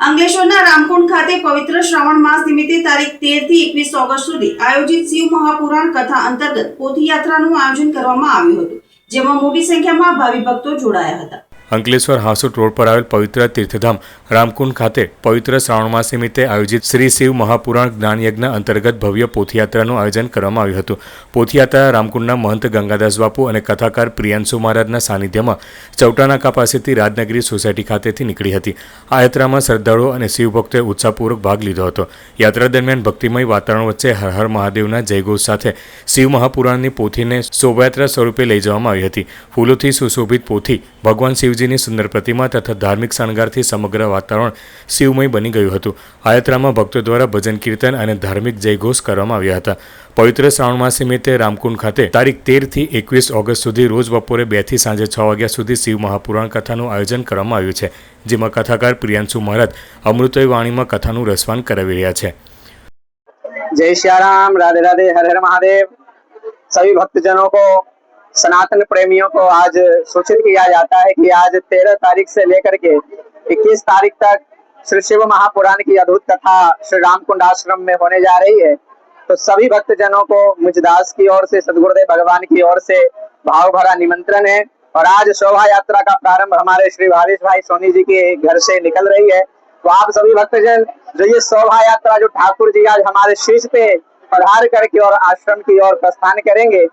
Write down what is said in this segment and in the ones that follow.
અંકલેશ્વરના રામકુંડ ખાતે પવિત્ર શ્રાવણ માસ નિમિત્તે તારીખ 13 થી 21 ઓગસ્ટ સુધી આયોજિત શિવ મહાપુરાણ કથા અંતર્ગત પોથીયાત્રાનું આયોજન કરવામાં આવ્યું હતું, જેમાં મોટી સંખ્યામાં ભાવિ ભક્તો જોડાયા હતા। અંકલેશ્વર હાંસોટ રોડ પર આવેલ પવિત્ર તીર્થધામ રામકુંડ ખાતે પવિત્ર શ્રાવણ માસ નિમિત્તે આયોજિત શ્રી શિવ મહાપુરાણ જ્ઞાન યજ્ઞ અંતર્ગત ભવ્ય પોથીયાત્રાનું આયોજન કરવામાં આવ્યું હતું। પોથીયાત્રા રામકુંડના મહંત ગંગાદાસ બાપુ અને કથાકાર પ્રિયાંશુ મહારાજના સાનિધ્યમાં ચૌટાનાકા પાસેથી રાજનગરી સોસાયટી ખાતેથી નીકળી હતી। આ યાત્રામાં શ્રદ્ધાળુઓ અને શિવભક્તોએ ઉત્સાહપૂર્વક ભાગ લીધો હતો। યાત્રા દરમિયાન ભક્તિમય વાતાવરણ વચ્ચે હર હર મહાદેવના જયઘોષ સાથે શિવ મહાપુરાણની પોથીને શોભાયાત્રા સ્વરૂપે લઈ જવામાં આવી હતી। ફૂલોથી સુશોભિત પોથી ભગવાન શિવજીની સુંદર પ્રતિમા તથા ધાર્મિક શણગારથી સમગ્ર વાતાવરણ શિવમય બની ગયું હતું। આ યાત્રામાં ભક્તો દ્વારા ભજન કીર્તન અને ધાર્મિક જયઘોષ કરવામાં આવ્યા હતા। પવિત્ર શ્રાવણ માસ નિમિત્તે રામકુંડ ખાતે તારીખ 13 થી 21 ઓગસ્ટ સુધી રોજ બપોરે 2 થી સાંજે 6 વાગ્યા સુધી શિવ મહાપુરાણ કથાનું આયોજન કરવામાં આવ્યું છે, જેમાં કથાકાર પ્રિયાંશુ મહારાજ અમૃતમય વાણીમાં કથાનું રસપાન કરાવી રહ્યા છે। जय सियाराम, राधे राधे, हर हर महादेव। सभी भक्तजनों को, सनातन प्रेमियों को आज सूचित किया जाता है कि आज 13 तारीख से लेकर के 21 तारीख तक श्री शिव महापुराण की अद्भुत कथा श्री रामकुंड आश्रम में होने जा रही है। तो सभी भक्तजनों को मुझदास की ओर से, सदगुरुदेव भगवान की ओर से भाव भरा निमंत्रण है। और आज शोभा यात्रा का प्रारंभ हमारे श्री भावेश भाई सोनी जी के घर से निकल रही है। तो आप सभी भक्तजन जो ये शोभा यात्रा जो ठाकुर जी आज हमारे शीश पे पधार करके और आश्रम की ओर प्रस्थान करेंगे,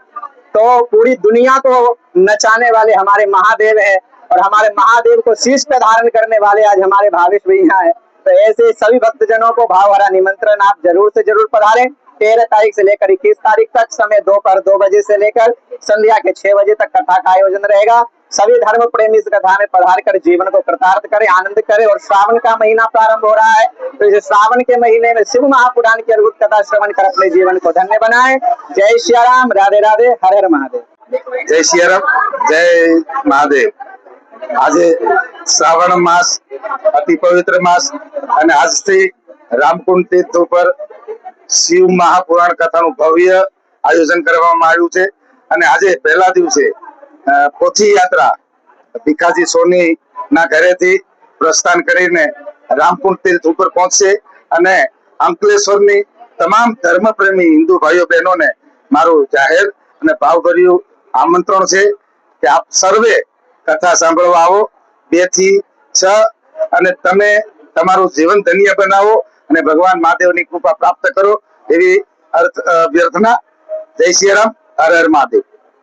तो पूरी दुनिया को नचाने वाले हमारे महादेव हैं और हमारे महादेव को शीश पे धारण करने वाले आज हमारे भावेश भैया हैं। तो ऐसे सभी भक्तजनों को भाव भरा निमंत्रण, आप जरूर से जरूर पधारें। 13 तारीख से लेकर 21 तारीख तक समय दोपहर 2 बजे से लेकर संध्या के 6 बजे तक कथा का आयोजन रहेगा। सभी धर्म प्रेमी इस कथा में पधार कर जीवन को कृतार्थ करें, आनंद करें। और श्रावण का महीना प्रारंभ हो रहा है, तो इस श्रावण के महीने में शिव महापुराण की अद्भुत कथा श्रवण कर अपने जीवन को धन्य बनाएं। जय सियाराम, राधे राधे, हर हर महादेव। जय सियाराम, जय महादेव। आज श्रावण मास अति पवित्र मास અને આજથી રામકુંડ તીર્થ ઉપર શિવ મહાપુરાણ કથાનું ભવ્ય આયોજન કરવામાં આવ્યું છે। અને આજે પહેલા દિવસે પોથી યાત્રા ભીખાજી સોની ના ઘરેથી પ્રસ્થાન કરીને રામકુંડ તીર્થ ઉપર પહોંચશે। અને અંકલેશ્વરની તમામ ધર્મપ્રેમી હિન્દુ ભાઈઓ બહેનોને મારું જાહેર અને ભાવભર્યું આમંત્રણ છે કે આપ સર્વે કથા સાંભળવા આવો 2 થી 6 અને તમે તમારું જીવન ધન્ય બનાવો અને ભગવાન મહાદેવની કૃપા પ્રાપ્ત કરો એવી અર્થ વ્યર્થના। જય સિયારામ, હર હર મહાદેવ।